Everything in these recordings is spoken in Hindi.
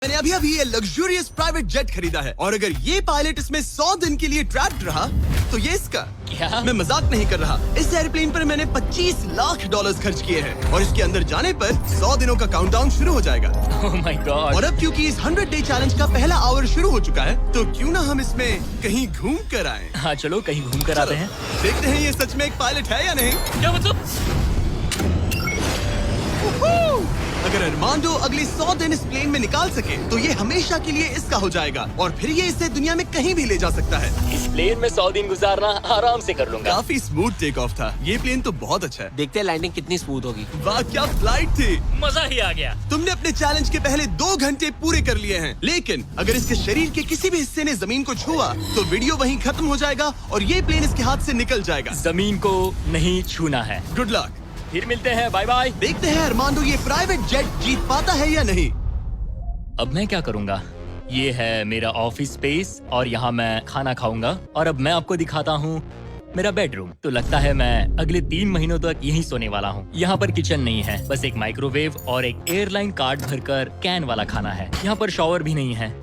मैंने अभी अभी ये लग्जूरियस प्राइवेट जेट खरीदा है और अगर ये पायलट इसमें 100 दिन के लिए ट्रैप्ड रहा तो ये इसका। क्या? मैं मजाक नहीं कर रहा। इस एयरप्लेन पर मैंने 25 लाख डॉलर्स खर्च किए हैं और इसके अंदर जाने पर 100 दिनों का काउंटडाउन शुरू हो जाएगा। Oh my God! और अब क्योंकि इस 100 डे चैलेंज का पहला आवर शुरू हो चुका है तो क्यों ना हम इसमें कहीं घूम कर आए। हाँ चलो कहीं घूम कर आते हैं। देखते हैं ये सच में एक पायलट है या नहीं। क्या मतलब? अगर अरमांडो अगले 100 दिन इस प्लेन में निकाल सके तो ये हमेशा के लिए इसका हो जाएगा और फिर ये इसे दुनिया में कहीं भी ले जा सकता है। इस प्लेन में 100 दिन गुजारना आराम से कर लूंगा। काफी स्मूथ टेक ऑफ था। ये प्लेन तो बहुत अच्छा है। देखते हैं लैंडिंग कितनी स्मूथ होगी। वाह क्या फ्लाइट थी। मजा ही आ गया। तुमने अपने चैलेंज के पहले 2 घंटे पूरे कर लिए हैं, लेकिन अगर इसके शरीर के किसी भी हिस्से ने जमीन को छुआ तो वीडियो वहीं खत्म हो जाएगा और ये प्लेन इसके हाथ से निकल जाएगा। जमीन को नहीं छूना है। Good luck. फिर मिलते हैं, बाय बाय। देखते हैं अरमांडो ये प्राइवेट जेट जीत पाता है या नहीं। अब मैं क्या करूंगा? ये है मेरा ऑफिस स्पेस और यहाँ मैं खाना खाऊंगा और अब मैं आपको दिखाता हूँ मेरा बेडरूम। तो लगता है मैं अगले 3 महीनों तक यहीं सोने वाला हूँ। यहाँ पर किचन नहीं है, बस एक माइक्रोवेव और एक एयरलाइन कार्ड भरकर कैन वाला खाना है। यहाँ पर शॉवर भी नहीं है।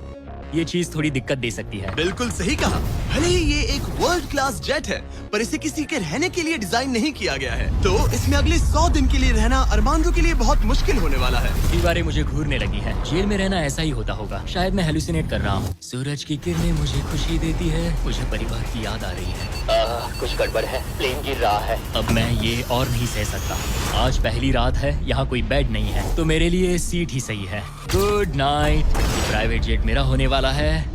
ये चीज थोड़ी दिक्कत दे सकती है। बिल्कुल सही कहा। भले ही ये एक वर्ल्ड क्लास जेट है पर इसे किसी के रहने के लिए डिजाइन नहीं किया गया है, तो इसमें अगले 100 दिन के लिए रहना अरमांडो के लिए बहुत मुश्किल होने वाला है। दीवारें मुझे घूरने लगी हैं। जेल में रहना ऐसा ही होता होगा। शायद मैं हेलुसिनेट कर रहा हूँ। सूरज की किरणें मुझे खुशी देती है। मुझे परिवार की याद आ रही है। कुछ गड़बड़ है। प्लेन गिर रहा है। अब मैं ये और नहीं सह सकता। आज पहली रात है, यहाँ कोई बेड नहीं है, तो मेरे लिए सीट ही सही है। Good night. प्राइवेट जेट मेरा होने वाला है।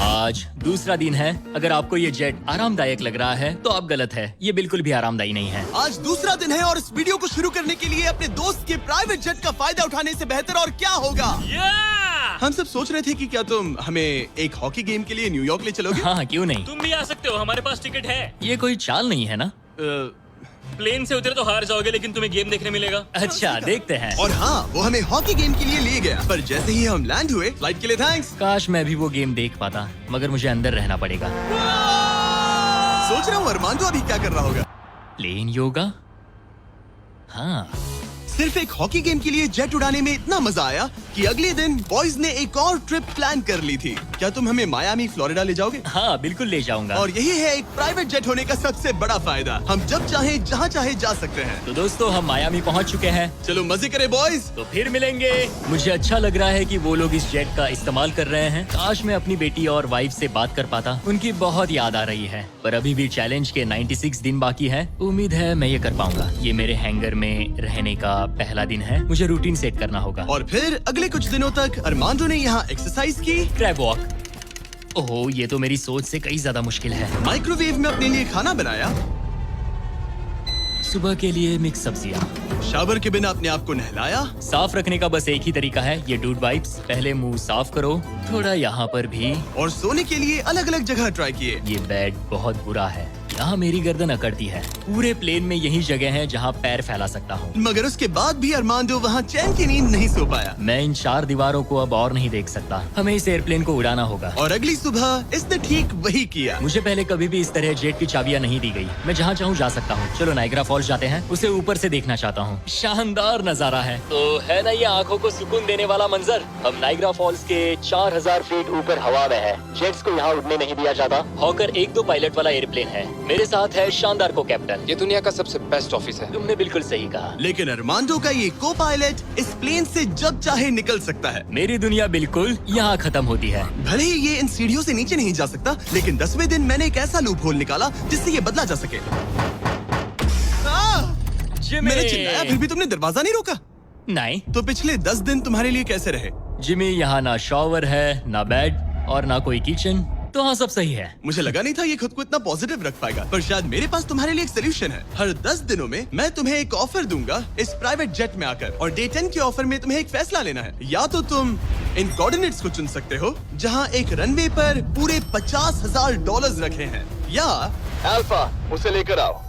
आज दूसरा दिन है। अगर आपको ये जेट आरामदायक लग रहा है तो आप गलत है। ये बिल्कुल भी आरामदायी नहीं है। आज दूसरा दिन है और इस वीडियो को शुरू करने के लिए अपने दोस्त के प्राइवेट जेट का फायदा उठाने से बेहतर और क्या होगा। हम सब सोच रहे थे कि क्या तुम हमें एक हॉकी गेम के लिए न्यूयॉर्क ले चलोगे। हाँ क्यों नहीं। तुम भी आ सकते हो, हमारे पास टिकट है। ये कोई चाल नहीं है ना। प्लेन से उतरे तो हार जाओगे लेकिन तुम्हें गेम देखने मिलेगा। अच्छा देखते हैं। और हाँ, वो हमें हॉकी गेम के लिए ले गया, पर जैसे ही हम लैंड हुए, फ्लाइट के लिए थैंक्स। काश मैं भी वो गेम देख पाता, मगर मुझे अंदर रहना पड़ेगा। सोच रहा हूँ अरमांडो अभी क्या कर रहा होगा। प्लेन योगा। हाँ सिर्फ एक हॉकी गेम के लिए जेट उड़ाने में इतना मजा आया कि अगले दिन बॉयज ने एक और ट्रिप प्लान कर ली थी। क्या तुम हमें मायामी फ्लोरिडा ले जाओगे? हाँ बिल्कुल ले जाऊंगा। और यही है एक प्राइवेट जेट होने का सबसे बड़ा फायदा। हम जब चाहे जहाँ चाहे जा सकते हैं। तो दोस्तों हम मायामी पहुंच चुके हैं। चलो मजे करें बॉयज। तो फिर मिलेंगे। मुझे अच्छा लग रहा है कि वो लोग इस जेट का इस्तेमाल कर रहे हैं। काश मैं अपनी बेटी और वाइफ से बात कर पाता। उनकी बहुत याद आ रही है। पर अभी भी चैलेंज के 96 दिन बाकी है। उम्मीद है मैं ये कर पाऊंगा। ये मेरे हैंगर में रहने का पहला दिन है। मुझे रूटीन सेट करना होगा। और फिर अगले कुछ दिनों तक अरमांडो ने यहाँ एक्सरसाइज की। Crab walk. ओह ये तो मेरी सोच से कई ज्यादा मुश्किल है। माइक्रोवेव में अपने लिए खाना बनाया। सुबह के लिए मिक्स सब्जियाँ। शावर के बिना अपने आप को नहलाया। साफ रखने का बस एक ही तरीका है, ये डूड वाइप्स। पहले मुंह साफ करो, थोड़ा यहाँ पर भी। और सोने के लिए अलग अलग जगह ट्राई किए। ये बेड बहुत बुरा है। यहाँ मेरी गर्दन अकड़ती है। पूरे प्लेन में यही जगह है जहाँ पैर फैला सकता हूँ। मगर उसके बाद भी अरमांडो वहाँ चैन की नींद नहीं सो पाया। मैं इन 4 दीवारों को अब और नहीं देख सकता। हमें इस एयरप्लेन को उड़ाना होगा। और अगली सुबह इसने ठीक वही किया। मुझे पहले कभी भी इस तरह जेट की चाबियां नहीं दी गई। मैं जहाँ चाहूँ जा सकता हूँ। चलो नाइग्रा फॉल्स जाते हैं। उसे ऊपर से देखना चाहता हूँ। शानदार नजारा है। तो है ना ये आंखों को सुकून देने वाला मंजर। हम नाइग्रा फॉल्स के 4000 फीट ऊपर हवा में है। जेट्स को यहाँ उड़ने नहीं दिया जाता। हॉकर 1-2 पायलट वाला एयरप्लेन है। मेरे साथ है शानदार को कैप्टन। ये दुनिया का सबसे बेस्ट ऑफिस है। तुमने बिल्कुल सही कहा। लेकिन अरमांडो का ये को पायलट इस प्लेन से जब चाहे निकल सकता है। मेरी दुनिया बिल्कुल यहाँ खत्म होती है। भले ही ये इन सीढ़ियों से नीचे नहीं जा सकता, लेकिन 10वें दिन मैंने एक ऐसा लूप होल निकाला जिससे ये बदला जा सके। मैंने चिल्लाया फिर भी तुमने दरवाजा नहीं रोका। नहीं तो पिछले 10 दिन तुम्हारे लिए कैसे रहे? जिमी, यहाँ ना शॉवर है, ना बेड और ना कोई किचन। तो हाँ सब सही है। मुझे लगा नहीं था ये खुद को इतना पॉजिटिव रख पाएगा, पर शायद मेरे पास तुम्हारे लिए एक सोल्यूशन है। हर 10 दिनों में मैं तुम्हें एक ऑफर दूंगा इस प्राइवेट जेट में आकर, और डे 10 के ऑफर में तुम्हें एक फैसला लेना है। या तो तुम इन कोऑर्डिनेट्स को चुन सकते हो जहाँ एक रनवे पर पूरे $50,000 रखे हैं, या अल्फा उसे लेकर आओ।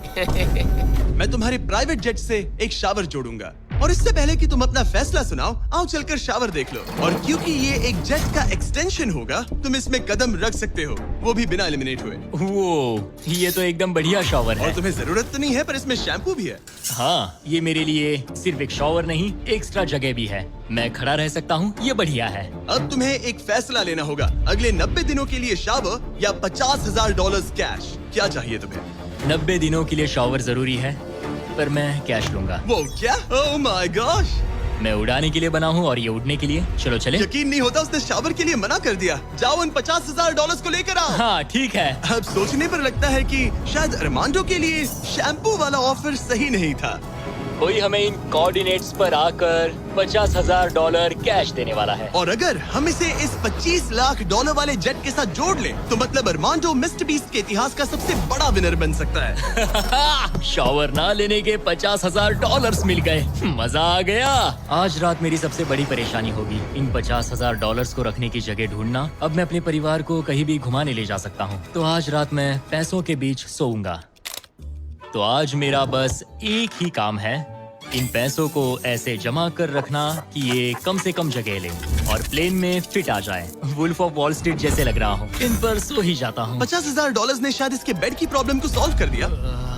मैं तुम्हारे प्राइवेट जेट से एक शावर जोड़ूंगा और इससे पहले कि तुम अपना फैसला सुनाओ, आओ चलकर शावर देख लो। और क्योंकि ये एक जेट का एक्सटेंशन होगा, तुम इसमें कदम रख सकते हो, वो भी बिना एलिमिनेट हुए। वो ये तो एकदम बढ़िया शॉवर और है। तुम्हें जरूरत तो नहीं है, पर इसमें शैम्पू भी है। हाँ, ये मेरे लिए सिर्फ एक शॉवर नहीं, एक्स्ट्रा जगह भी है। मैं खड़ा रह सकता हूँ, ये बढ़िया है। अब तुम्हें एक फैसला लेना होगा, अगले 90 दिनों के लिए शावर या $50,000 कैश। क्या चाहिए तुम्हें? 90 दिनों के लिए शॉवर जरूरी है, पर मैं कैश लूंगा। वो क्या? ओह माय गॉश! मैं उड़ाने के लिए बना हूँ और ये उड़ने के लिए। चलो चले। यकीन नहीं होता, उसने शावर के लिए मना कर दिया। जाओ उन $50,000 को लेकर आओ। हाँ ठीक है। अब सोचने पर लगता है कि शायद अरमांडो के लिए शैम्पू वाला ऑफर सही नहीं था। कोई हमें इन कोऑर्डिनेट्स पर आकर $50,000 कैश देने वाला है। और अगर हम इसे इस $25 लाख वाले जेट के साथ जोड़ लें, तो मतलब अरमांडो मिस्टर बीस्ट के इतिहास का सबसे बड़ा विनर बन सकता है। शॉवर ना लेने के $50,000 मिल गए। मजा आ गया। आज रात मेरी सबसे बड़ी परेशानी होगी इन $50,000 को रखने की जगह ढूंढना। अब मैं अपने परिवार को कहीं भी घुमाने ले जा सकता हूँ, तो आज रात मैं पैसों के बीच सोऊंगा। तो आज मेरा बस एक ही काम है, इन पैसों को ऐसे जमा कर रखना कि ये कम से कम जगह ले और प्लेन में फिट आ जाए। वुल्फ ऑफ वॉल स्ट्रीट जैसे लग रहा हूँ। इन पर सो ही जाता हूँ। $50,000 ने शायद इसके बेड की प्रॉब्लम को सॉल्व कर दिया,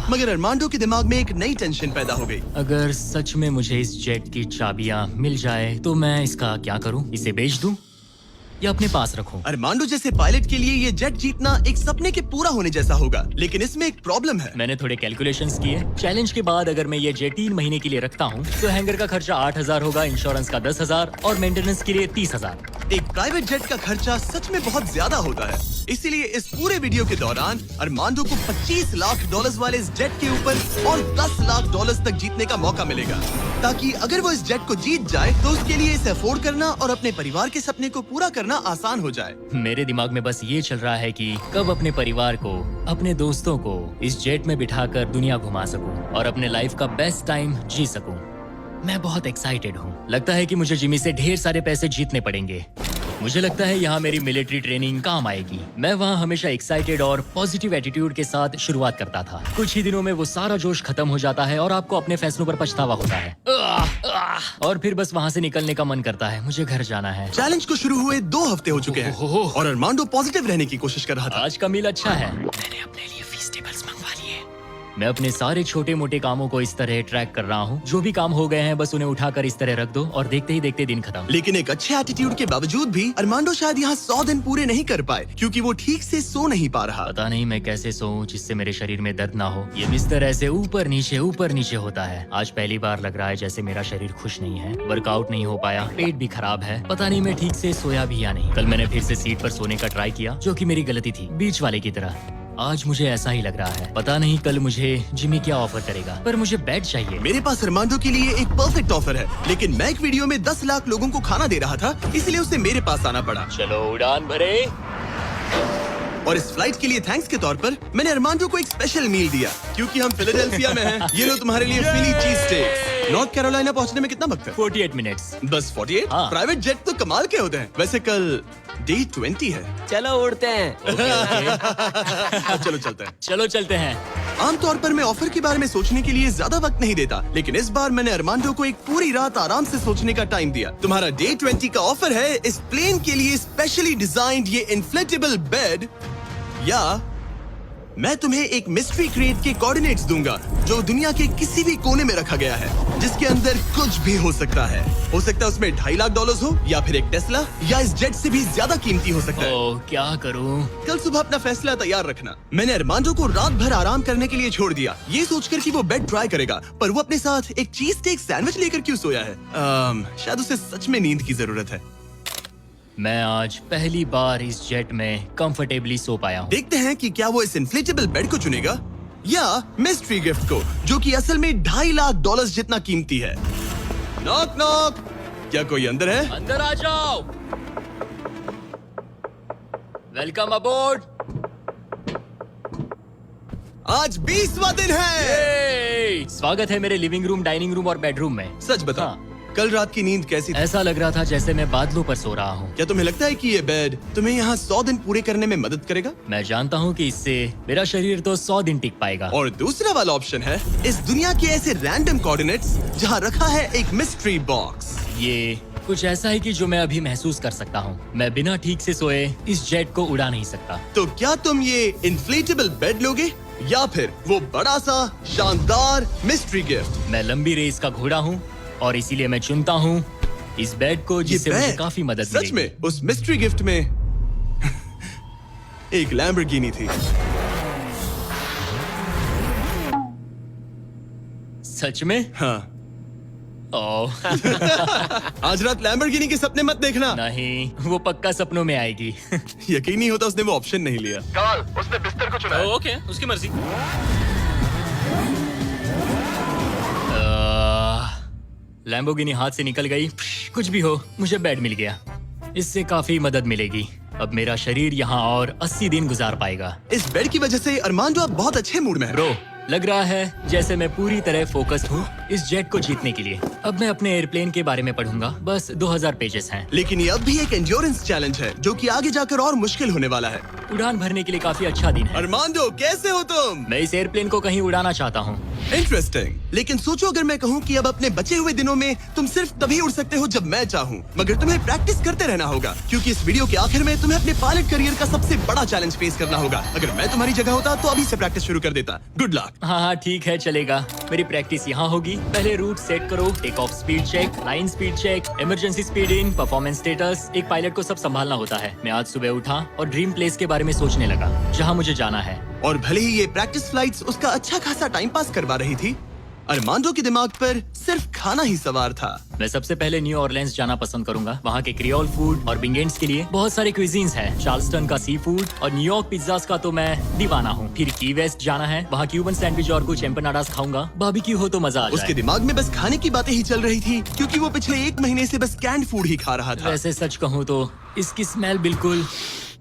मगर अरमांडो के दिमाग में एक नई टेंशन पैदा हो गई। अगर सच में मुझे इस जेट की चाबियां मिल जाए तो मैं इसका क्या करूं? इसे बेच दूं या अपने पास रखूं? अरमांडो जैसे पायलट के लिए ये जेट जीतना एक सपने के पूरा होने जैसा होगा, लेकिन इसमें एक प्रॉब्लम है। मैंने थोड़े कैलकुलेशंस किए। चैलेंज के बाद अगर मैं ये जेट 3 महीने के लिए रखता हूँ तो हैंगर का खर्चा 8,000 होगा, इंश्योरेंस का 10,000 और मेंटेनेंस के लिए 30,000। एक प्राइवेट जेट का खर्चा सच में बहुत ज्यादा होता है, इसीलिए इस पूरे वीडियो के दौरान अरमांडो को $25 लाख वाले इस जेट के ऊपर और $10 लाख तक जीतने का मौका मिलेगा, ताकि अगर वो इस जेट को जीत जाए तो उसके लिए इसे अफोर्ड करना और अपने परिवार के सपने को पूरा करना आसान हो जाए। मेरे दिमाग में बस ये चल रहा है कि कब अपने परिवार को, अपने दोस्तों को इस जेट में बिठाकर दुनिया घुमा सकूं और अपने लाइफ का बेस्ट टाइम जी सकूं। मैं बहुत एक्साइटेड हूँ। लगता है कि मुझे जिमी से ढेर सारे पैसे जीतने पड़ेंगे। मुझे लगता है यहाँ मेरी मिलिट्री ट्रेनिंग काम आएगी। मैं वहाँ हमेशा एक्साइटेड और पॉजिटिव एटीट्यूड के साथ शुरुआत करता था। कुछ ही दिनों में वो सारा जोश खत्म हो जाता है और आपको अपने फैसलों पर पछतावा होता है और फिर बस वहाँ से निकलने का मन करता है। मुझे घर जाना है। चैलेंज को शुरू हुए 2 हफ्ते हो चुके हैं और अरमांडो पॉजिटिव रहने की कोशिश कर रहा था। आज का मील अच्छा है। मैंने अपने लिए फेस्टिवल्स मंगवा लिए। मैं अपने सारे छोटे मोटे कामों को इस तरह ट्रैक कर रहा हूँ। जो भी काम हो गए हैं बस उन्हें उठाकर इस तरह रख दो और देखते ही देखते दिन खत्म। लेकिन एक अच्छे एटीट्यूड के बावजूद भी अरमांडो शायद यहाँ 100 दिन पूरे नहीं कर पाए, क्योंकि वो ठीक से सो नहीं पा रहा। पता नहीं मैं कैसे सोऊं जिससे मेरे शरीर में दर्द ना हो। ये बिस्तर ऐसे ऊपर नीचे होता है। आज पहली बार लग रहा है जैसे मेरा शरीर खुश नहीं है। वर्कआउट नहीं हो पाया, पेट भी खराब है। पता नहीं मैं ठीक से सोया भी या नहीं। कल मैंने फिर से सीट पर सोने का ट्राई किया, जो कि मेरी गलती थी, बीच वाले की तरह। आज मुझे ऐसा ही लग रहा है। पता नहीं कल मुझे जिमी क्या ऑफर करेगा, पर मुझे बेड चाहिए। मेरे पास अरमांडो के लिए एक परफेक्ट ऑफर है, लेकिन मैं एक वीडियो में 10 लाख लोगों को खाना दे रहा था, इसलिए उसे मेरे पास आना पड़ा। चलो उड़ान भरे। और इस फ्लाइट के लिए थैंक्स के तौर पर मैंने अरमांडो को एक स्पेशल मील दिया, क्योंकि हम फिलाडेल्फिया में हैं। ये लो तुम्हारे लिए फिली चीज स्टेक्स। नॉर्थ कैरोलिना पहुंचने में कितना वक्त है? 48 मिनट्स। बस 48? हाँ। प्राइवेट जेट तो कमाल के होते हैं। वैसे कल डे 20 है। चलो उड़ते हैं। चलो चलते हैं। चलो चलते हैं। आमतौर पर मैं ऑफर के बारे में सोचने के लिए ज्यादा वक्त नहीं देता, लेकिन इस बार मैंने अरमांडो को एक पूरी रात आराम से सोचने का टाइम दिया। तुम्हारा डे 20 का ऑफर है इस प्लेन के लिए स्पेशली डिजाइन्ड ये इन्फ्लेटेबल बेड, या मैं तुम्हें एक मिस्ट्री क्रेट के कोऑर्डिनेट्स दूंगा जो दुनिया के किसी भी कोने में रखा गया है, जिसके अंदर कुछ भी हो सकता है। हो सकता है उसमें $2.5 लाख हो, या फिर एक टेस्ला, या इस जेट से भी ज्यादा कीमती हो सकता है। ओह, क्या करूं? कल सुबह अपना फैसला तैयार रखना। मैंने अरमांडो को रात भर आराम करने के लिए छोड़ दिया, ये सोचकर कि वो बेड ट्राई करेगा, पर वो अपने साथ एक चीज स्टेक सैंडविच लेकर क्यों सोया है? शायद उसे सच में नींद की जरूरत है। मैं आज पहली बार इस जेट में कंफर्टेबली सो पाया हूँ। देखते हैं कि क्या वो इस इन्फ्लेटेबल बेड को चुनेगा या मिस्ट्री गिफ्ट को, जो कि असल में $2.5 लाख जितना कीमती है। नॉक नॉक, क्या कोई अंदर है? अंदर आ जाओ। Welcome aboard. आज 20वां दिन है। स्वागत है मेरे लिविंग रूम, डाइनिंग रूम और बेडरूम में। सच बता, हाँ। कल रात की नींद कैसी थी? ऐसा लग रहा था जैसे मैं बादलों पर सो रहा हूँ। क्या तुम्हें लगता है कि ये बेड तुम्हें यहाँ 100 दिन पूरे करने में मदद करेगा? मैं जानता हूँ कि इससे मेरा शरीर तो 100 दिन टिक पाएगा। और दूसरा वाला ऑप्शन है इस दुनिया के ऐसे रैंडम कोऑर्डिनेट्स जहाँ रखा है एक मिस्ट्री बॉक्स। ये कुछ ऐसा है कि जो मैं अभी महसूस कर सकता हूँ। मैं बिना ठीक से सोए इस जेट को उड़ा नहीं सकता। तो क्या तुम ये इन्फ्लेटेबल बेड लोगे या फिर वो बड़ा सा शानदार मिस्ट्री गिफ्ट? मैं लंबी रेस का घोड़ा हूँ और इसीलिए मैं चुनता हूँ इस बेड को, जिससे मुझे बेड काफी मदद सच मिलेगी। में उस मिस्ट्री गिफ्ट में एक लैम्बोर्गिनी थी। सच में? हाँ। ओह आज रात लैम्बोर्गिनी के सपने मत देखना। नहीं, वो पक्का सपनों में आएगी। यकीन नहीं होता उसने वो ऑप्शन नहीं लिया। उसने बिस्तर को चुना। ओके, उसकी मर्जी। लैम्बोर्गिनी हाथ से निकल गई। कुछ भी हो, मुझे बेड मिल गया। इससे काफी मदद मिलेगी। अब मेरा शरीर यहाँ और 80 दिन गुजार पाएगा। इस बेड की वजह से अरमांडो अब बहुत अच्छे मूड में है। ब्रो, लग रहा है जैसे मैं पूरी तरह फोकस्ड हूँ इस जेट को जीतने के लिए। अब मैं अपने एयरप्लेन के बारे में पढ़ूंगा। बस 2000 पेजेस हैं। लेकिन ये अब भी एक एंड्योरेंस चैलेंज है जो कि आगे जाकर और मुश्किल होने वाला है। उड़ान भरने के लिए काफी अच्छा दिन है। अरमांडो, कैसे हो तुम? मैं इस एयरप्लेन को कहीं उड़ाना चाहता हूँ। इंटरेस्टिंग। लेकिन सोचो अगर मैं कहूँ कि अब अपने बचे हुए दिनों में तुम सिर्फ तभी उड़ सकते हो जब मैं चाहूँ, मगर तुम्हें प्रैक्टिस करते रहना होगा क्योंकि इस वीडियो के आखिर में तुम्हें अपने पायलट करियर का सबसे बड़ा चैलेंज फेस करना होगा। अगर मैं तुम्हारी जगह होता तो अभी से प्रैक्टिस शुरू कर देता। Good luck. हाँ हाँ ठीक है, चलेगा। मेरी प्रैक्टिस यहाँ होगी। पहले रूट सेट करो, take off speed check, line speed check, emergency speed in, performance status. एक पायलट को सब संभालना होता है। मैं आज सुबह उठा और ड्रीम प्लेस के बारे में सोचने लगा जहाँ मुझे जाना है। और भले ही ये प्रैक्टिस फ्लाइट्स उसका अच्छा खासा टाइम पास करवा रही थी, अरमांडो के दिमाग पर सिर्फ खाना ही सवार था। मैं सबसे पहले न्यू ऑरलेंस जाना पसंद करूंगा। वहाँ के क्रियोल फूड और बिंगेंट्स के लिए बहुत सारे क्विजीन्स हैं। चार्ल्सटन का सी फूड और न्यूयॉर्क पिज्जास का तो मैं दीवाना हूँ। फिर की वेस्ट जाना है, वहाँ क्यूबन सैंडविच और कुछ एम्पनाडास खाऊंगा। बारबेक्यू हो तो मजा आ उसके जाए। दिमाग में बस खाने की बातें ही चल रही थी क्योंकि वो पिछले 1 महीने से बस कैंड फूड ही खा रहा था। वैसे सच कहूँ तो इसकी स्मेल बिल्कुल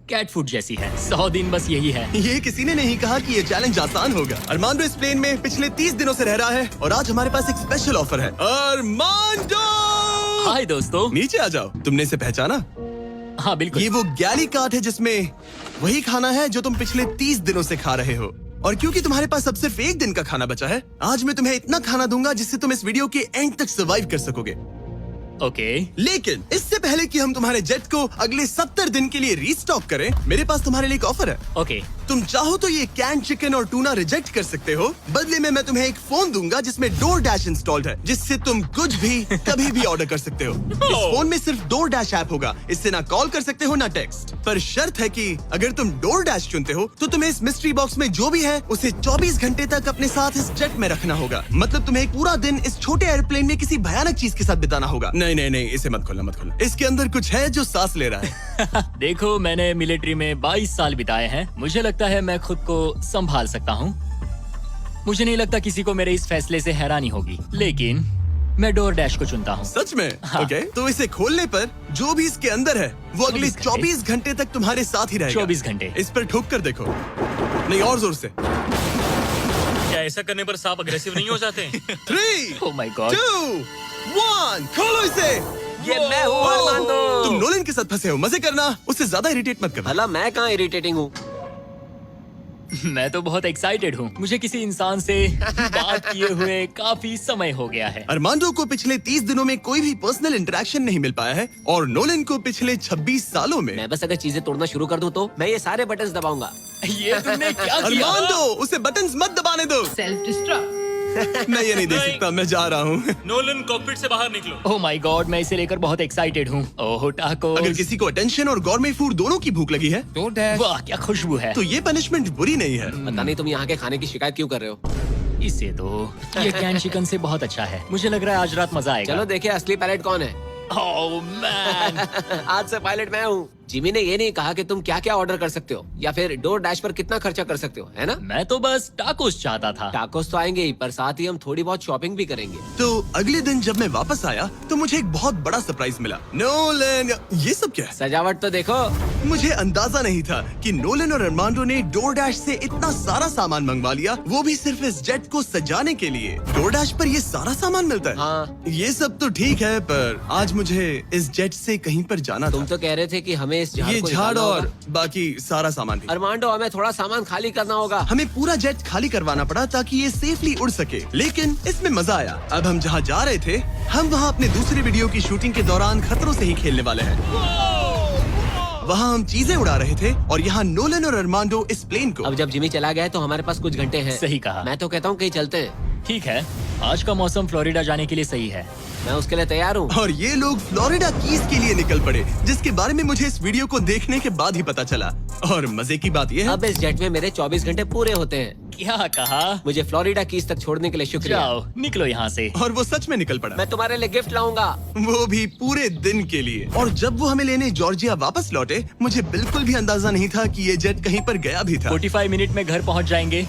कैट फूड जैसी है। 100 दिन बस यही है। ये किसी ने नहीं कहा कि ये चैलेंज आसान होगा। अरमांडो इस प्लेन में पिछले 30 दिनों से रह रहा है और आज हमारे पास एक स्पेशल ऑफर है। अरमांडो, हाय दोस्तों। नीचे आ जाओ। तुमने इसे पहचाना? हाँ बिल्कुल। ये वो गैली कार्ट है जिसमें वही खाना है जो तुम पिछले 30 दिनों से खा रहे हो। और क्योंकि तुम्हारे पास अब सिर्फ 1 दिन का खाना बचा है, आज मैं तुम्हें इतना खाना दूंगा जिससे तुम इस वीडियो के एंड तक सर्वाइव कर सकोगे। ओके। लेकिन इससे पहले कि हम तुम्हारे जेट को अगले 70 दिन के लिए रीस्टॉक करें, मेरे पास तुम्हारे लिए एक ऑफर है। ओके। तुम चाहो तो ये कैन चिकन और टूना रिजेक्ट कर सकते हो। बदले में मैं तुम्हें एक फोन दूंगा जिसमें DoorDash इंस्टॉल्ड है, जिससे तुम कुछ भी कभी भी ऑर्डर कर सकते हो। इस फोन में सिर्फ DoorDash ऐप होगा। इससे ना कॉल कर सकते हो ना टेक्स्ट। पर शर्त है कि अगर तुम DoorDash चुनते हो तो तुम्हें इस मिस्ट्री बॉक्स में जो भी है उसे 24 घंटे तक अपने साथ इस जेट में रखना होगा। मतलब तुम्हें एक पूरा दिन इस छोटे एयरप्लेन में किसी भयानक चीज के साथ बिताना होगा। नहीं नहीं नहीं, इसे मत खोलना मत खोलना। इसके अंदर कुछ है जो सांस ले रहा है। देखो, मैंने मिलिट्री में 22 साल बिताए हैं। मुझे लगता है मैं खुद को संभाल सकता हूँ। मुझे नहीं लगता किसी को मेरे इस फैसले से हैरानी होगी, लेकिन मैं DoorDash को चुनता हूँ। सच में? हाँ। ओके, तो इसे खोलने पर जो भी इसके अंदर है वो अगले 24 24 घंटे तक तुम्हारे साथ ही रहेगा। 24 घंटे। इस पर ठोक कर देखो। नहीं, और जोर से। क्या ऐसा करने पर सांप अग्रेसिव नहीं हो जाते? 3, Oh my God। 2, 1, खोलो इसे। ये मैं हूँ अरमांडो। तुम नोलन के साथ फंसे हो, मजे करना, उससे ज्यादा इरिटेट मत करना। भला मैं कहाँ इरिटेटिंग हूँ? मैं तो बहुत एक्साइटेड हूँ। मुझे किसी इंसान से बात किए हुए काफी समय हो गया है। अरमांडो को पिछले 30 दिनों में कोई भी पर्सनल इंटरेक्शन नहीं मिल पाया है और नोलन को पिछले 26 सालों में। मैं बस अगर चीजें तोड़ना शुरू कर दूं तो मैं ये सारे बटन्स दबाऊंगा। ये तुमने क्या किया? अरमांडो, उसे बटन्स मत दबाने दो। Self destruct. मैं ये नहीं देख सकता, मैं जा रहा हूँ। नोलन, कॉकपिट से बाहर निकलो। ओह माय गॉड, मैं इसे लेकर बहुत एक्साइटेड हूँ। ओह टाको। अगर किसी को अटेंशन और गॉर्मे फूड दोनों की भूख लगी है वाह क्या खुशबू है। तो ये पनिशमेंट बुरी नहीं है। पता नहीं तुम यहाँ के खाने की शिकायत क्यों कर रहे हो? इसे तो ये कैन चिकन से बहुत अच्छा है। मुझे लग रहा है आज रात मजा आएगा। चलो देखे असली पायलट कौन है। Oh man. आज से पायलट मैं हूँ। जिमी ने ये नहीं कहा कि तुम क्या क्या ऑर्डर कर सकते हो या फिर डोर डैश पर कितना खर्चा कर सकते हो, है ना? मैं तो बस टाकोस चाहता था। टाकोस तो आएंगे ही, पर साथ ही हम थोड़ी बहुत शॉपिंग भी करेंगे। तो अगले दिन जब मैं वापस आया तो मुझे एक बहुत बड़ा सरप्राइज मिला। नोलन, ये सब क्या है? सजावट तो देखो। मुझे अंदाजा नहीं था कि नोलन और अरमांडो ने डोरडैश से इतना सारा सामान मंगवा लिया, वो भी सिर्फ इस जेट को सजाने के लिए। डोरडैश पर ये सारा सामान मिलता है? हाँ। ये सब तो ठीक है, पर आज मुझे इस जेट से कहीं पर जाना तुम था। तो कह रहे थे कि हमें इस झाड़ ये को झाड़ निकालना और होगा। बाकी सारा सामान भी। अरमांडो, हमें थोड़ा सामान खाली करना होगा। हमें पूरा जेट खाली करवाना पड़ा ताकि ये सेफली उड़ सके, लेकिन इसमें मजा आया। अब हम जहाँ जा रहे थे, हम वहाँ अपने दूसरे वीडियो की शूटिंग के दौरान खतरों से ही खेलने वाले हैं। वहाँ हम चीजें उड़ा रहे थे और यहाँ नोलन और अरमांडो इस प्लेन को। अब जब जिमी चला गया है तो हमारे पास कुछ घंटे हैं। सही कहा। मैं तो कहता हूँ कहीं चलते हैं। ठीक है, आज का मौसम फ्लोरिडा जाने के लिए सही है। मैं उसके लिए तैयार हूँ। और ये लोग फ्लोरिडा कीज के लिए निकल पड़े, जिसके बारे में मुझे इस वीडियो को देखने के बाद ही पता चला। और मजे की बात ये है, अब इस जेट में मेरे 24 घंटे पूरे होते हैं। क्या कहा? मुझे फ्लोरिडा कीज तक छोड़ने के लिए शुक्रिया। जाओ, निकलो यहाँ से। और वो सच में निकल पड़ा, मैं तुम्हारे लिए गिफ्ट लाऊंगा। वो भी पूरे दिन के लिए। और जब वो हमें लेने जॉर्जिया वापस लौटे, मुझे बिल्कुल भी अंदाजा नहीं था कि ये जेट कहीं पर गया भी था। 45 मिनट में घर पहुँच जाएंगे।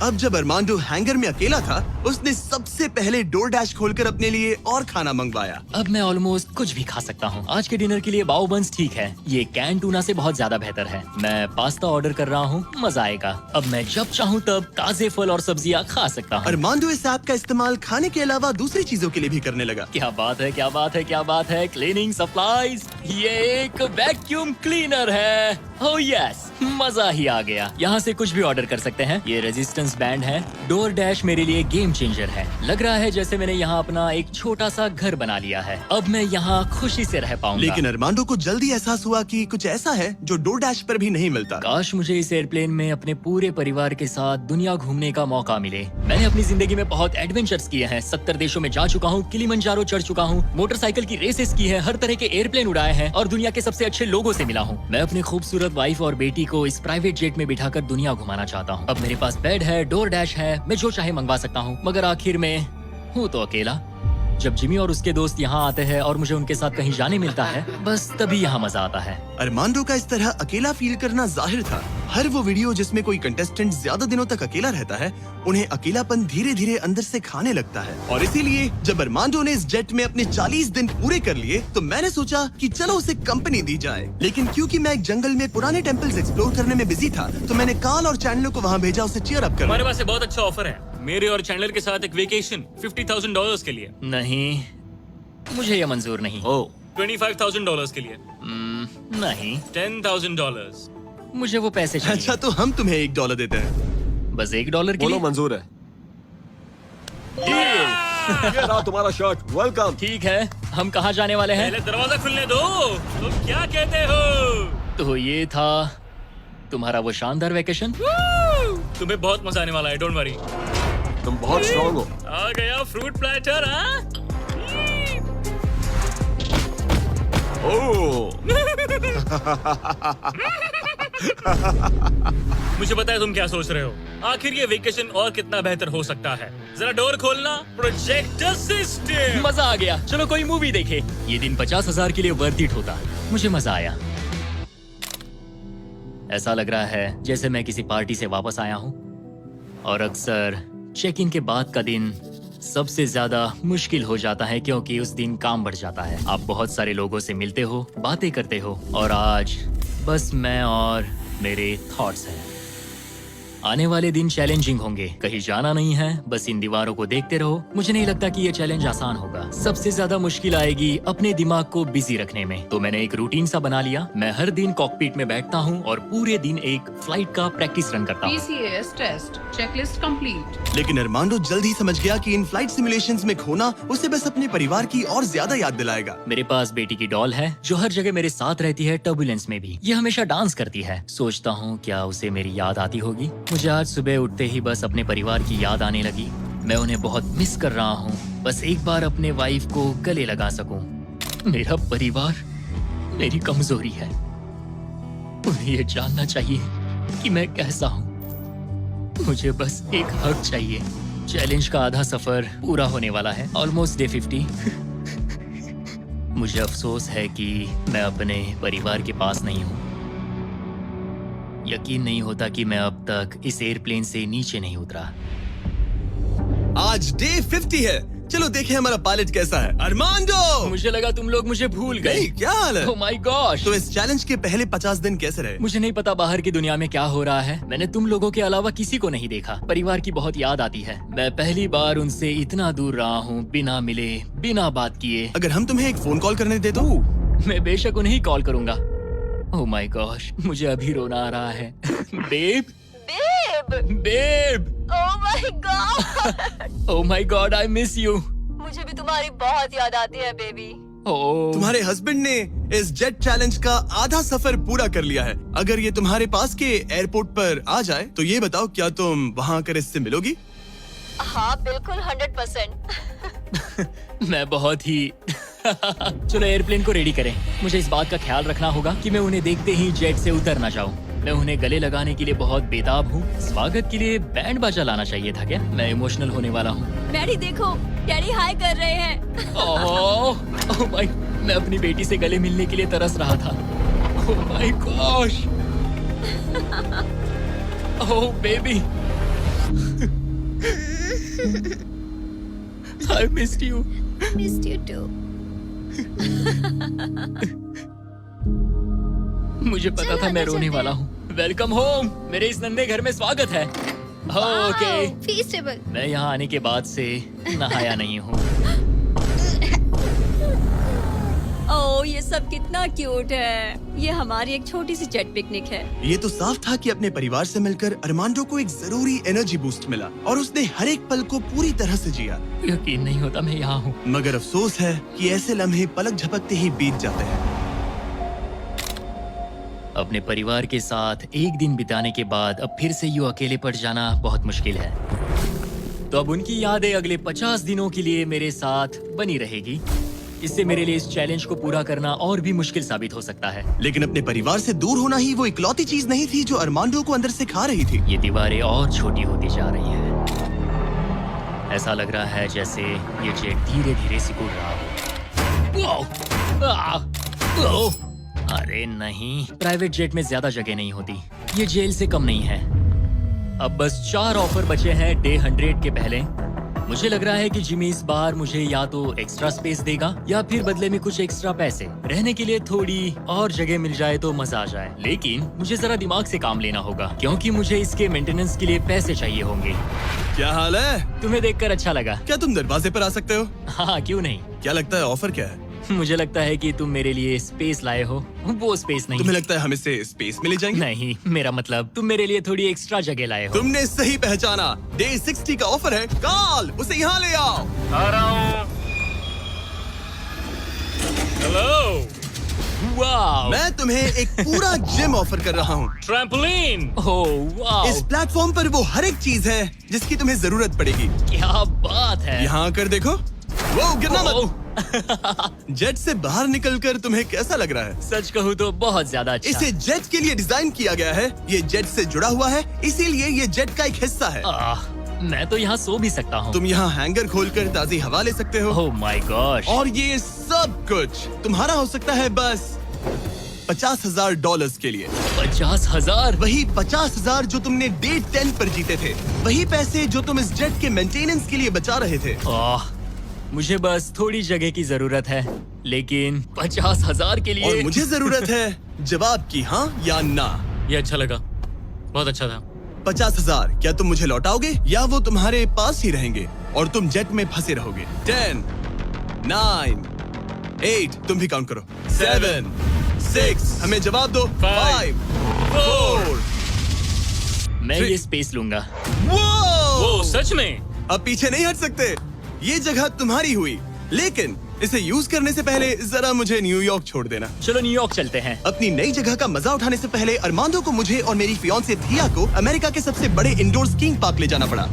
अब जब अरमांडो हैंगर में अकेला था, उसने सबसे पहले डोर डैश खोलकर अपने लिए और खाना मंगवाया। अब मैं ऑलमोस्ट कुछ भी खा सकता हूँ। आज के डिनर के लिए बाओ बंस ठीक है, ये कैन टूना से बहुत ज्यादा बेहतर है। मैं पास्ता ऑर्डर कर रहा हूँ, मजा आएगा। अब मैं जब चाहूँ तब ताजे फल और सब्जियाँ खा सकता हूँ। अरमांडो इस ऐप का इस्तेमाल खाने के अलावा दूसरी चीजों के लिए भी करने लगा। क्या बात है, क्या बात है, क्या बात है। क्लीनिंग सप्लाईज, ये एक वैक्यूम क्लीनर है। ओह यस, मजा ही आ गया। यहाँ से कुछ भी ऑर्डर कर सकते हैं। ये रेजिस्टेंस बैंड है। डोर डैश मेरे लिए गेम चेंजर है। लग रहा है जैसे मैंने यहाँ अपना एक छोटा सा घर बना लिया है। अब मैं यहाँ खुशी से रह पाऊंगा। लेकिन अरमांडो को जल्दी एहसास हुआ कि कुछ ऐसा है जो डोर डैश पर भी नहीं मिलता। काश मुझे इस एयरप्लेन में अपने पूरे परिवार के साथ दुनिया घूमने का मौका मिले। मैंने अपनी जिंदगी में बहुत एडवेंचर्स किए हैं। 70 देशों में जा चुका हूँ, किलिमंजारो चढ़ चुका हूँ, मोटरसाइकिल की रेसेस की है, हर तरह के एयरप्लेन उड़ाए हैं और दुनिया के सबसे अच्छे लोगों से मिला हूँ। मैं अपनी खूबसूरत वाइफ और बेटी को इस प्राइवेट जेट में बिठाकर दुनिया घुमाना चाहता हूँ। अब मेरे पास बेड है, डोर डैश है, मैं जो चाहे मंगवा सकता हूँ, मगर आखिर में हूँ तो अकेला। जब जिमी और उसके दोस्त यहाँ आते हैं और मुझे उनके साथ कहीं जाने मिलता है, बस तभी यहाँ मजा आता है। अरमांडो का इस तरह अकेला फील करना जाहिर था। हर वो वीडियो जिसमें कोई कंटेस्टेंट ज्यादा दिनों तक अकेला रहता है, उन्हें अकेलापन धीरे धीरे अंदर से खाने लगता है। और इसीलिए जब अरमांडो ने इस जेट में अपने 40 दिन पूरे कर लिए, तो मैंने सोचा कि चलो उसे कंपनी दी जाए। लेकिन क्योंकि मैं एक जंगल में पुराने टेम्पल्स एक्सप्लोर करने में बिजी था, तो मैंने कार्ल और चैंडलर को वहाँ भेजा उसे चीयर अप करने। हमारे पास एक बहुत अच्छा ऑफर है, मेरे और चैंडलर के साथ एक वेकेशन $50,000 के लिए। नहीं, मुझे ये मंजूर नहीं। ओह, $25,000 के लिए। नहीं, $10,000। मुझे वो पैसे चाहिए। अच्छा, तो हम तुम्हें $1 देते हैं। बस $1 के बोलो लिए? मंजूर है। ये रहा तुम्हारा शर्ट, वेलकम। ठीक है, हम कहाँ जाने वाले हैं? पहले दरवाजा खुलने दो। तुम क्या कहते हो? तो ये था तुम्हारा वो शानदार वेकेशन। तुम्हें बहुत मजा आने वाला है, डोंट वरी। तुम बहुत स्ट्रॉन्ग हो। आ गया फ्रूट प्लेटर। हाँ, ओह, मुझे पता है तुम क्या सोच रहे हो। आखिर ये वेकेशन और कितना बेहतर हो सकता है। जरा डोर खोलना। Projector system. मजा आ गया, चलो कोई मूवी देखे। ये दिन 50,000 के लिए वर्थ इट होता। मुझे मजा आया। ऐसा लग रहा है जैसे मैं किसी पार्टी से वापस आया हूँ। और अक्सर चेक इन के बाद का दिन सबसे ज्यादा मुश्किल हो जाता है, क्योंकि उस दिन काम बढ़ जाता है। आप बहुत सारे लोगों से मिलते हो, बातें करते हो, और आज बस मैं और मेरे थॉट्स हैं। आने वाले दिन चैलेंजिंग होंगे। कहीं जाना नहीं है, बस इन दीवारों को देखते रहो। मुझे नहीं लगता कि ये चैलेंज आसान होगा। सबसे ज्यादा मुश्किल आएगी अपने दिमाग को बिजी रखने में। तो मैंने एक रूटीन सा बना लिया। मैं हर दिन कॉकपिट में बैठता हूँ और पूरे दिन एक फ्लाइट का प्रैक्टिस रन करता हूँ। PCAS test checklist complete. लेकिन अरमांडो जल्द ही समझ गया कि इन फ्लाइट सिमुलेशंस में खोना उसे बस अपने परिवार की और ज्यादा याद दिलाएगा। मेरे पास बेटी की डॉल है जो हर जगह मेरे साथ रहती है, टर्बुलेंस में भी। ये हमेशा डांस करती है। सोचता हूँ क्या उसे मेरी याद आती होगी। मुझे आज सुबह उठते ही बस अपने परिवार की याद आने लगी। मैं उन्हें बहुत मिस कर रहा हूँ। बस एक बार अपने वाइफ को गले लगा सकूं। मेरा परिवार मेरी कमजोरी है। उन्हें ये जानना चाहिए कि मैं कैसा हूँ। मुझे बस एक हग चाहिए। चैलेंज का आधा सफर पूरा होने वाला है। Almost day 50। मुझे अफसोस है कि मैं अपने परिवार के पास नहीं हूँ। यकीन नहीं होता कि मैं अब तक इस एयरप्लेन से नीचे नहीं उतरा। आज डे 50 है। चलो देखें हमारा पायलट कैसा है। अरमांडो! मुझे लगा तुम लोग मुझे भूल गए। नहीं, क्या हाल है? ओह माय गॉश! तो इस चैलेंज के पहले 50 दिन कैसे रहे? मुझे नहीं पता बाहर की दुनिया में क्या हो रहा है। मैंने तुम लोगों के अलावा किसी को नहीं देखा। परिवार की बहुत याद आती है। मैं पहली बार उनसे इतना दूर रहा हूँ, बिना मिले, बिना बात किए। अगर हम तुम्हें एक फोन कॉल करने दे तो? मैं बेशक उन्हें ही कॉल करूंगा। ओह माय गॉश, मुझे अभी रोना आ रहा है। Babe, babe, oh my god! Oh my god, I miss you. मुझे भी तुम्हारी बहुत याद आती है बेबी। ओह, तुम्हारे हस्बैंड ने इस जेट चैलेंज का आधा सफर पूरा कर लिया है। अगर ये तुम्हारे पास के एयरपोर्ट पर आ जाए तो ये बताओ, क्या तुम वहाँ आकर इससे मिलोगी? हाँ बिल्कुल 100%। मैं बहुत ही चलो एयरप्लेन को रेडी करें। मुझे इस बात का ख्याल रखना होगा कि मैं उन्हें देखते ही जेट से उतर ना जाऊं। मैं उन्हें गले लगाने के लिए बहुत बेताब हूँ। स्वागत के लिए बैंड बाजा लाना चाहिए था क्या? मैं इमोशनल होने वाला हूँ। डैडी देखो, डैडी हाय कर रहे हैं। ओह माय, मैं अपनी बेटी से गले मिलने के लिए तरस रहा था। Oh my gosh, oh baby, I missed you. Missed you too. मुझे पता था मैं रोने वाला हूँ। वेलकम होम, मेरे इस नन्हे घर में स्वागत है। ओके, फीस्टेबल। मैं यहाँ आने के बाद से नहाया नहीं हूँ। ओह ये सब कितना क्यूट है। ये हमारी एक छोटी सी जेट पिकनिक है। ये तो साफ था कि अपने परिवार से मिलकर अरमांडो को एक जरूरी एनर्जी बूस्ट मिला और उसने हर एक पल को पूरी तरह से जिया। यकीन नहीं होता मैं यहाँ हूँ। मगर अफसोस है कि ऐसे लम्हे पलक झपकते ही बीत जाते हैं। अपने परिवार के साथ एक दिन बिताने के बाद अब फिर से यूं अकेले पड़ जाना बहुत मुश्किल है। तो अब उनकी यादें अगले 50 दिनों के लिए मेरे साथ बनी रहेगी। इससे मेरे लिए इस चैलेंज को पूरा करना और भी मुश्किल साबित हो सकता है। लेकिन अपने परिवार से दूर होना ही वो इकलौती चीज नहीं थी जो अरमांडो को अंदर से खा रही थी। ये दीवारें और छोटी होती जा रही हैं। ऐसा लग रहा है जैसे ये जेट धीरे धीरे सिकुड़ रहा हो। अरे नहीं, प्राइवेट जेट में ज्यादा जगह नहीं होती। ये जेल से कम नहीं है। अब बस 4 ऑफर बचे हैं डे 100 के पहले। मुझे लग रहा है कि जिमी इस बार मुझे या तो एक्स्ट्रा स्पेस देगा या फिर बदले में कुछ एक्स्ट्रा पैसे। रहने के लिए थोड़ी और जगह मिल जाए तो मजा आ जाए। लेकिन मुझे जरा दिमाग से काम लेना होगा क्योंकि मुझे इसके मेंटेनेंस के लिए पैसे चाहिए होंगे। क्या हाल है? तुम्हें देखकर अच्छा लगा। क्या तुम दरवाजे पर आ सकते हो? हाँ, क्यों नहीं। क्या लगता है ऑफर क्या है? मुझे लगता है कि तुम मेरे लिए स्पेस लाए हो। वो स्पेस नहीं। तुम्हें लगता है हम इससे स्पेस में ले जाएंगे? नहीं, मेरा मतलब तुम मेरे लिए थोड़ी एक्स्ट्रा जगह लाए हो। तुमने सही पहचाना। डे 60 का ऑफर है। कॉल उसे यहाँ ले आओ। आ रहा हूँ। हेलो, वाओ, मैं तुम्हें एक पूरा जिम ऑफर कर रहा हूँ। ट्रैम्पोलिन। ओह वाओ, इस प्लेटफॉर्म पर वो हर एक चीज है जिसकी तुम्हें जरूरत पड़ेगी। क्या बात है। यहाँ आकर देखो। वो गिरना मत। ओह, जेट से बाहर निकलकर तुम्हें कैसा लग रहा है? सच कहूँ तो बहुत ज्यादा अच्छा। इसे जेट के लिए डिजाइन किया गया है। ये जेट से जुड़ा हुआ है, इसीलिए ये जेट का एक हिस्सा है। मैं तो यहाँ सो भी सकता हूँ। तुम यहाँ हैंगर खोलकर ताजी हवा ले सकते हो। ओह माय गॉश, और ये सब कुछ तुम्हारा हो सकता है बस $50,000 के लिए। 50,000? वही 50,000 जो तुमने डे 10 पर जीते थे। वही पैसे जो तुम इस जेट के मेंटेनेंस के लिए बचा रहे थे। मुझे बस थोड़ी जगह की जरूरत है, लेकिन 50,000 के लिए। और मुझे जरूरत है जवाब की, हाँ या ना। ये अच्छा लगा, बहुत अच्छा था। 50,000 क्या तुम मुझे लौटाओगे या वो तुम्हारे पास ही रहेंगे और तुम जेट में फंसे रहोगे? 10, 9, 8, तुम भी काउंट करो। 7, 6, हमें जवाब दो। 5, 4। मैं ये स्पेस लूंगा। वो सच में? अब पीछे नहीं हट सकते। ये जगह तुम्हारी हुई, लेकिन इसे यूज करने से पहले जरा मुझे न्यूयॉर्क छोड़ देना। चलो न्यूयॉर्क चलते हैं। अपनी नई जगह का मजा उठाने से पहले अरमांडो को, मुझे और मेरी फियांसे थिया को अमेरिका के सबसे बड़े इंडोर स्कीइंग पार्क ले जाना पड़ा।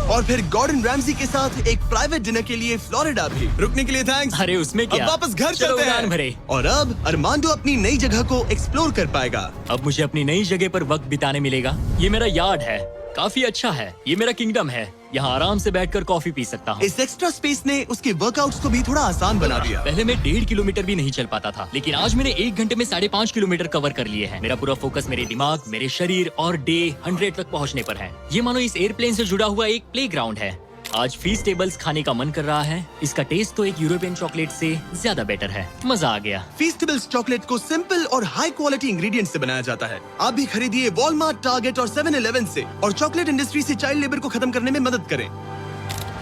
और फिर गॉर्डन रैमजी के साथ एक प्राइवेट डिनर के लिए फ्लोरिडा भी। रुकने के लिए थैंक्स। अरे उसमें क्या, अब वापस घर चलो चलते उड़ान हैं। भरे। और अब अरमांडो अपनी नई जगह को एक्सप्लोर कर पाएगा। अब मुझे अपनी नई जगह पर वक्त बिताने मिलेगा। ये मेरा यार्ड है। काफी अच्छा है। ये मेरा किंगडम है। यहाँ आराम से बैठकर कॉफी पी सकता हूँ। इस एक्स्ट्रा स्पेस ने उसके वर्कआउट्स को भी थोड़ा आसान बना दिया। पहले मैं 1.5 किलोमीटर भी नहीं चल पाता था, लेकिन आज मैंने 1 घंटे में 5.5 किलोमीटर कवर कर लिए हैं। मेरा पूरा फोकस मेरे दिमाग, मेरे शरीर और डे 100 तक पहुँचने पर है। ये मानो इस एयरप्लेन से जुड़ा हुआ एक प्लेग्राउंड है। आज फीस्टेबल्स खाने का मन कर रहा है। इसका टेस्ट तो एक यूरोपियन चॉकलेट से ज्यादा बेटर है। मजा आ गया। फीस्टेबल्स चॉकलेट को सिंपल और हाई क्वालिटी इंग्रेडिएंट्स से बनाया जाता है। आप भी खरीदिए वॉलमार्ट, टारगेट और 7-Eleven से और चॉकलेट इंडस्ट्री से चाइल्ड लेबर को खत्म करने में मदद करें।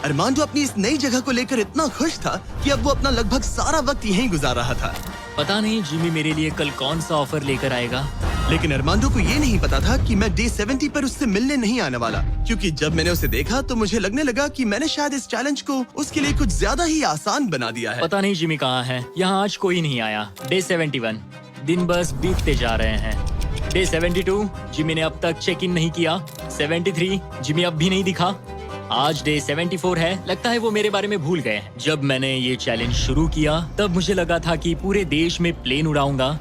अरमांडो अपनी इस नई जगह को लेकर इतना खुश था कि अब वो अपना लगभग सारा वक्त यहीं गुजार रहा था। पता नहीं जिमी मेरे लिए कल कौन सा ऑफर लेकर आएगा। लेकिन अरमांडो को ये नहीं पता था कि मैं डे 70 पर उससे मिलने नहीं आने वाला, क्योंकि जब मैंने उसे देखा तो मुझे लगने लगा कि मैंने शायद इस चैलेंज को उसके लिए कुछ ज्यादा ही आसान बना दिया है। पता नहीं जिमी कहाँ है। यहाँ आज कोई नहीं आया। डे 71 दिन बस बीतते जा रहे हैं। डे 72 जिमी ने अब तक चेक इन नहीं किया। 73 जिमी अब भी नहीं दिखा। आज डे 74 है। लगता है वो मेरे बारे में भूल गए हैं। जब मैंने ये चैलेंज शुरू किया तब मुझे लगा था कि पूरे देश में प्लेन उड़ाऊंगा,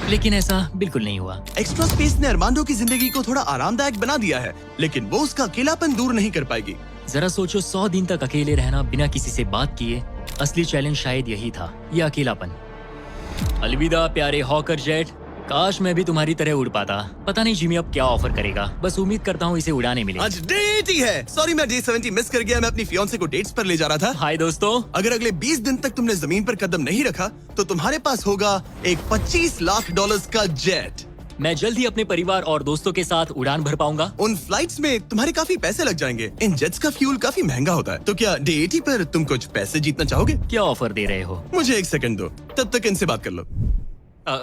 लेकिन ऐसा बिल्कुल नहीं हुआ। एक्स्ट्रा स्पेस ने अरमांडो की जिंदगी को थोड़ा आरामदायक बना दिया है, लेकिन वो उसका अकेलापन दूर नहीं कर पाएगी। जरा सोचो, 100 दिन तक अकेले रहना बिना किसी से बात किए। असली चैलेंज शायद यही था, ये अकेलापन। अलविदा प्यारे हॉकर जेट। काश मैं भी तुम्हारी तरह उड़ पाता। पता नहीं जिमी अब क्या ऑफर करेगा। बस उम्मीद करता हूँ इसे उड़ाने मिले। आज डे 80 है। सॉरी मैं डे 70 मिस कर गया। मैं अपनी फियांसे को डेट्स पर ले जा रहा था। हाय दोस्तों। अगर अगले 20 दिन तक तुमने जमीन पर कदम नहीं रखा तो तुम्हारे पास होगा एक $25 लाख का जेट। मैं जल्द ही अपने परिवार और दोस्तों के साथ उड़ान भर पाऊंगा। उन फ्लाइट्स में तुम्हारे काफी पैसे लग जाएंगे। इन जेट्स का फ्यूल काफी महंगा होता है। तो क्या डे 80 पर तुम कुछ पैसे जीतना चाहोगे? क्या ऑफर दे रहे हो? मुझे 1 सेकंड दो, तब तक इनसे बात कर लो।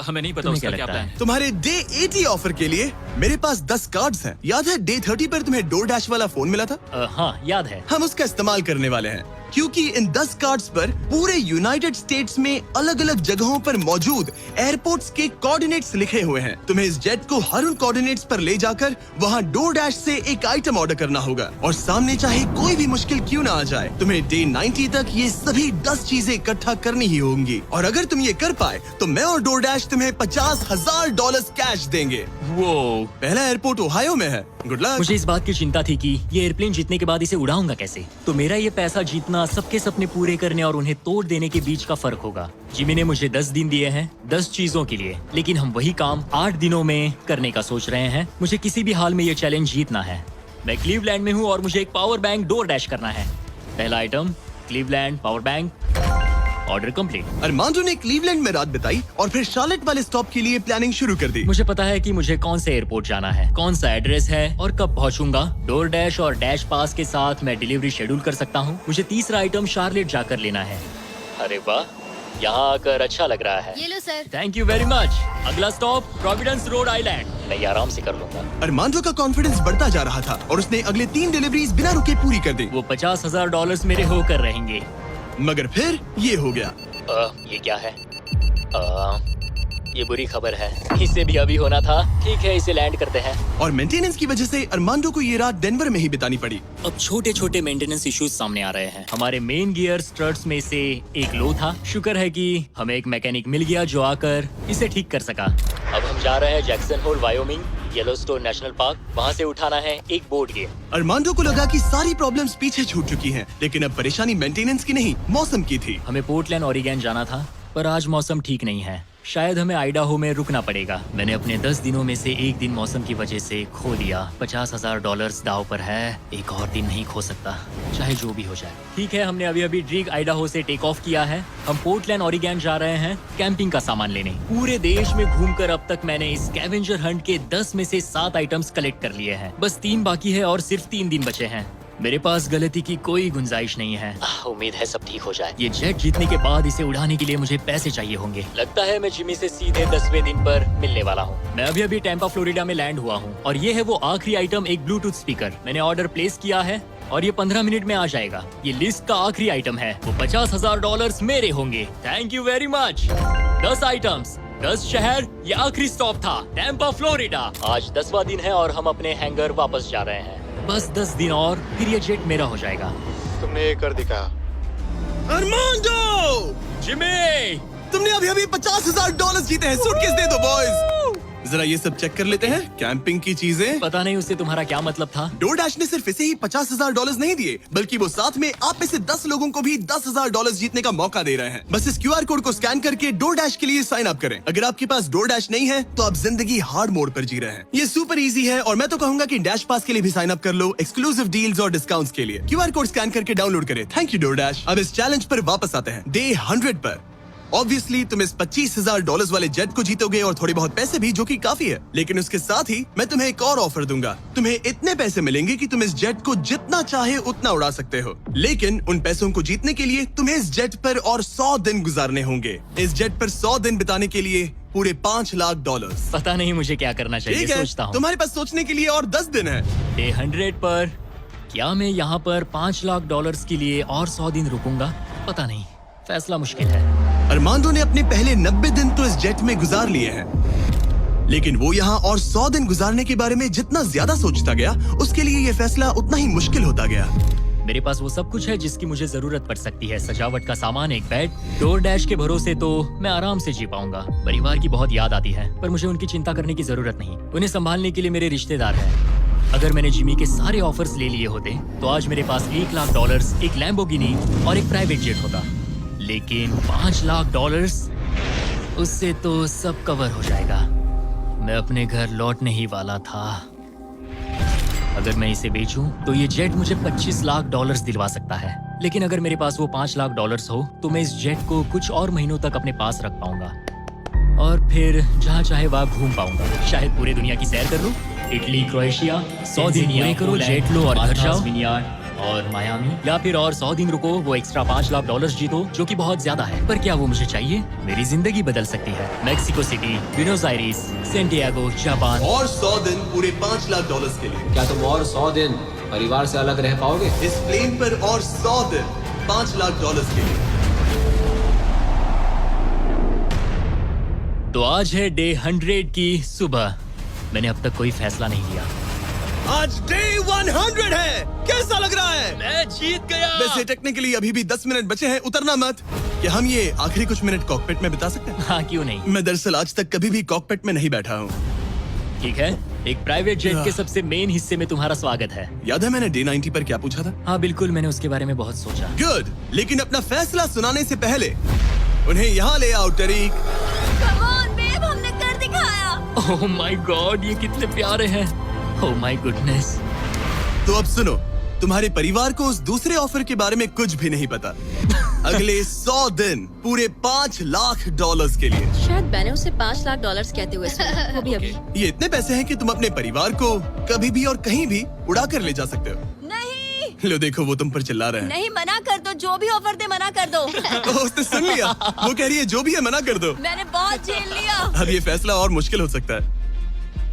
हमें नहीं पता तुम्हें उसका क्या क्या लगता प्लान है? है। तुम्हारे डे 80 ऑफर के लिए मेरे पास 10 कार्ड्स हैं। याद है डे 30 पर तुम्हें DoorDash वाला फोन मिला था? हाँ याद है। हम उसका इस्तेमाल करने वाले हैं, क्योंकि इन 10 कार्ड्स पर पूरे यूनाइटेड स्टेट्स में अलग अलग जगहों पर मौजूद एयरपोर्ट्स के कोऑर्डिनेट्स लिखे हुए हैं। तुम्हें इस जेट को हर उन कोऑर्डिनेट्स पर ले जाकर वहां DoorDash से एक आइटम ऑर्डर करना होगा और सामने चाहे कोई भी मुश्किल क्यों ना आ जाए, तुम्हें डे 90 तक ये सभी 10 चीजें इकट्ठा करनी ही होंगी। और अगर तुम ये कर पाए तो मैं और DoorDash तुम्हें $50,000 कैश देंगे। वो पहला एयरपोर्ट ओहायो में है। Good luck. मुझे इस बात की चिंता थी कि ये एयरप्लेन जीतने के बाद इसे उड़ाऊंगा कैसे। तो मेरा ये पैसा जीतना सबके सपने पूरे करने और उन्हें तोड़ देने के बीच का फर्क होगा। जिमी ने मुझे 10 दिन दिए हैं 10 चीजों के लिए, लेकिन हम वही काम 8 दिनों में करने का सोच रहे हैं। मुझे किसी भी हाल में ये चैलेंज जीतना है। मैं क्लीवलैंड में हूँ और मुझे एक पावर बैंक DoorDash करना है। पहला item Cleveland power bank. Order complete. Armando ने क्लीवलैंड में रात बिताई और फिर शार्लेट वाले स्टॉप के लिए प्लानिंग शुरू कर दी। मुझे पता है कि मुझे कौन से एयरपोर्ट जाना है, कौन सा एड्रेस है और कब पहुंचूंगा। DoorDash और डैश पास के साथ मैं डिलीवरी शेड्यूल कर सकता हूं। मुझे तीसरा आइटम शार्लेट जाकर लेना है। अरे वाह, यहाँ आकर अच्छा लग रहा है। ये लो sir. Thank you very much. अगला स्टॉप प्रोविडेंस रोड आइलैंड। मैं ये आराम से कर लूंगा। अरमांडो का कॉन्फिडेंस बढ़ता जा रहा था और उसने अगले 3 डिलीवरीज बिना रुके पूरी कर दी। वो $50,000 मेरे होकर रहेंगे। मगर फिर ये हो गया। ये क्या है? ये बुरी खबर है। इसे भी अभी होना था। ठीक है, इसे लैंड करते हैं। और मेंटेनेंस की वजह से अरमांडो को ये रात डेनवर में ही बितानी पड़ी। अब छोटे छोटे मेंटेनेंस इश्यूज सामने आ रहे हैं। हमारे मेन गियर स्ट्रट्स में से एक लो था। शुक्र है कि हमें एक मैकेनिक मिल गया जो आकर इसे ठीक कर सका। अब हम जा रहे हैं Jackson Hole Wyoming, Yellowstone national park. वहाँ से उठाना है एक बोर्ड गेम। अरमांडो को लगा कि सारी प्रॉब्लम्स पीछे छूट चुकी हैं, लेकिन अब परेशानी मेंटेनेंस की नहीं, मौसम की थी। हमें पोर्टलैंड ओरिगन जाना था, पर आज मौसम ठीक नहीं है। शायद हमें आइडाहो में रुकना पड़ेगा। मैंने अपने 10 दिनों में से एक दिन मौसम की वजह से खो दिया। $50,000 दाव पर है। एक और दिन नहीं खो सकता, चाहे जो भी हो जाए। ठीक है, हमने अभी अभी ड्रीग आइडाहो से टेक ऑफ किया है। हम पोर्टलैंड ओरिगन जा रहे हैं कैंपिंग का सामान लेने। पूरे देश में घूमकर अब तक मैंने इस स्कैवेंजर हंट के 10 में से 7 आइटम्स कलेक्ट कर लिए हैं। बस 3 बाकी है और सिर्फ 3 दिन बचे हैं। मेरे पास गलती की कोई गुंजाइश नहीं है। उम्मीद है सब ठीक हो जाए। ये जेट जीतने के बाद इसे उड़ाने के लिए मुझे पैसे चाहिए होंगे। लगता है मैं जिमी से सीधे 10वें दिन पर मिलने वाला हूँ। मैं अभी अभी टैंपा फ्लोरिडा में लैंड हुआ हूँ और ये है वो आखिरी आइटम, एक ब्लूटूथ स्पीकर। मैंने ऑर्डर प्लेस किया है और ये 15 मिनट में आ जाएगा। ये लिस्ट का आखिरी आइटम है। वो $50,000 मेरे होंगे। Thank you very much. 10 items, 10 शहर, ये आखिरी स्टॉप था टैंपा फ्लोरिडा। आज 10वां दिन है और हम अपने हैंगर वापस जा रहे हैं। बस 10 दिन और फिर ये जेट मेरा हो जाएगा। तुमने ये कर दिखा। अरमांडो! जिमी! तुमने अभी अभी $50,000 जीते हैं। सूटकेस दे दो बॉयज। जरा ये सब चेक कर लेते हैं, कैंपिंग की चीजें। पता नहीं उससे तुम्हारा क्या मतलब था। डोरडैश ने सिर्फ इसे ही $50,000 नहीं दिए, बल्कि वो साथ में आप में से 10 लोगों को भी $10,000 जीतने का मौका दे रहे हैं। बस इस QR कोड को स्कैन करके डोरडैश के लिए साइन अप करें। अगर आपके पास डोरडैश नहीं है तो आप जिंदगी हार्ड मोड पर जी रहे हैं। ये सुपर इजी है और मैं तो कहूंगा कि डैश पास के लिए भी साइन अप कर लो, एक्सक्लूसिव डील्स और डिस्काउंट्स के लिए। QR कोड स्कैन करके डाउनलोड करें। Thank you DoorDash. अब इस चैलेंज पर वापस आते हैं, डे 100 पर। ऑब्वियसली तुम इस $25,000 वाले जेट को जीतोगे और थोड़े बहुत पैसे भी, जो कि काफी है। लेकिन उसके साथ ही मैं तुम्हें एक और ऑफर दूंगा। तुम्हें इतने पैसे मिलेंगे कि तुम इस जेट को जितना चाहे उतना उड़ा सकते हो। लेकिन उन पैसों को जीतने के लिए तुम्हें इस जेट पर और 100 दिन गुजारने होंगे। इस जेट पर 100 दिन बिताने के लिए पूरे $5 लाख। पता नहीं मुझे क्या करना चाहिए, ठीक है, सोचता हूँ। तुम्हारे पास सोचने के लिए और 10 दिन है। डे 100 पर क्या मैं यहाँ पर $5 लाख के लिए और 100 दिन रुकूंगा? पता नहीं, फैसला मुश्किल है। अरमांडो ने अपने पहले 90 दिन तो इस जेट में गुजार लिए हैं, लेकिन वो यहाँ और 100 दिन गुजारने के बारे में जितना ज्यादा सोचता गया, उसके लिए ये फैसला उतना ही मुश्किल होता गया। मेरे पास वो सब कुछ है जिसकी मुझे जरूरत पड़ सकती है। सजावट का सामान, एक बेड। डोरडैश के भरोसे तो मैं आराम से जी पाऊंगा। परिवार की बहुत याद आती है, पर मुझे उनकी चिंता करने की जरूरत नहीं। उन्हें संभालने के लिए मेरे रिश्तेदार हैं। अगर मैंने जिमी के सारे ऑफर्स ले लिए होते तो आज मेरे पास $1 लाख, एक लैम्बोर्गिनी और एक प्राइवेट जेट होता। लेकिन $5 लाख, उससे तो सब कवर हो जाएगा। मैं अपने घर लौटने ही वाला था। अगर मैं इसे बेचूं तो ये जेट मुझे $25 लाख दिलवा सकता है। लेकिन अगर मेरे पास वो $5 लाख हो तो मैं इस जेट को कुछ और महीनों तक अपने पास रख पाऊंगा और फिर जहाँ चाहे वहाँ घूम पाऊंगा। शायद पूरी दुनिया की सैर कर लूं। इटली, क्रोएशिया, 100 दिन पूरे करो, जेट लो और घर जाओ। और मायामी, या फिर और 100 दिन रुको, वो एक्स्ट्रा $5 लाख जीतो, जो कि बहुत ज्यादा है। पर क्या वो मुझे चाहिए? मेरी जिंदगी बदल सकती है। Mexico city, Buenos iris, Santiago, Japan. और 100 दिन पूरे $5 लाख के लिए। क्या तुम और 100 दिन परिवार से अलग रह पाओगे? इस प्लेन पर और 100 दिन $5 लाख के लिए। तो आज है डे 100 की सुबह। मैंने अब तक कोई फैसला नहीं लिया। आज डे 100 है। कैसा लग रहा है? मैं जीत गया। वैसे टेक्निकली अभी भी 10 मिनट बचे हैं, उतरना मत। क्या हम ये आखिरी कुछ मिनट कॉकपिट में बिता सकते हैं? हाँ, क्यों नहीं। मैं दरअसल आज तक कभी भी कॉकपिट में नहीं बैठा हूँ। ठीक है, एक प्राइवेट जेट के सबसे मेन हिस्से में तुम्हारा स्वागत है। याद है मैंने डे 90 पर क्या पूछा था? हाँ बिल्कुल, मैंने उसके बारे में बहुत सोचा। गुड, लेकिन अपना फैसला सुनाने से पहले उन्हें यहाँ ले आओ टरीक। Come on, babe, हमने कर दिखाया। ओह माय गॉड, ये कितने प्यारे हैं। Oh my goodness. तो अब सुनो, तुम्हारे परिवार को उस दूसरे ऑफर के बारे में कुछ भी नहीं पता। अगले 100 दिन पूरे $5 लाख के लिए। शायद मैंने उसे $5 लाख कहते हुए सुना, वो भी अभी। ये इतने पैसे हैं कि तुम अपने परिवार को कभी भी और कहीं भी उड़ा कर ले जा सकते हो। नहीं लो देखो, वो तुम पर चिल्ला रहे हैं। नहीं, मना कर दो। जो भी ऑफर दे मना कर दो। तो उसने सुन लिया। वो कह रही है जो भी है मना कर दो। मैंने बहुत झेल लिया। अब ये फैसला और मुश्किल हो सकता है।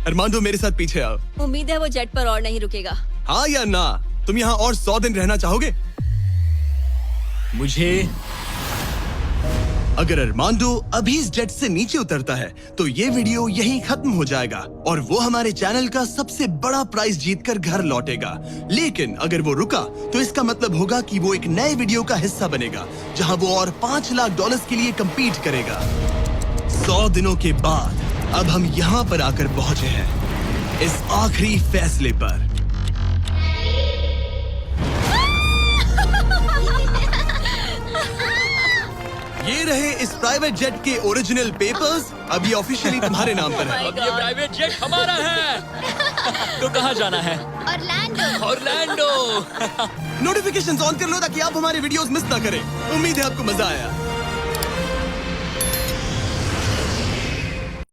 अरमांडो, मेरे साथ पीछे आओ। उम्मीद है वो जेट पर और नहीं रुकेगा। हाँ या ना? तुम यहाँ और 100 दिन रहना चाहोगे? मुझे अगर अरमांडो अभी इस जेट से नीचे उतरता है तो ये वीडियो यहीं खत्म हो जाएगा और वो हमारे चैनल का सबसे बड़ा प्राइज जीतकर घर लौटेगा। लेकिन अगर वो रुका तो इसका मतलब होगा कि वो एक नए वीडियो का हिस्सा बनेगा जहां वो और $5 लाख के लिए compete करेगा। 100 दिनों के बाद अब हम यहाँ पर आकर पहुंचे हैं, इस आखिरी फैसले पर। ये रहे इस प्राइवेट जेट के ओरिजिनल पेपर्स। अब ये ऑफिशियली तुम्हारे नाम पर है। अब ये प्राइवेट जेट हमारा है। तो कहाँ जाना है? ऑरलैंडो। ऑरलैंडो। नोटिफिकेशंस ऑन कर लो ताकि आप हमारे वीडियोस मिस ना करें। उम्मीद है आपको मजा आया।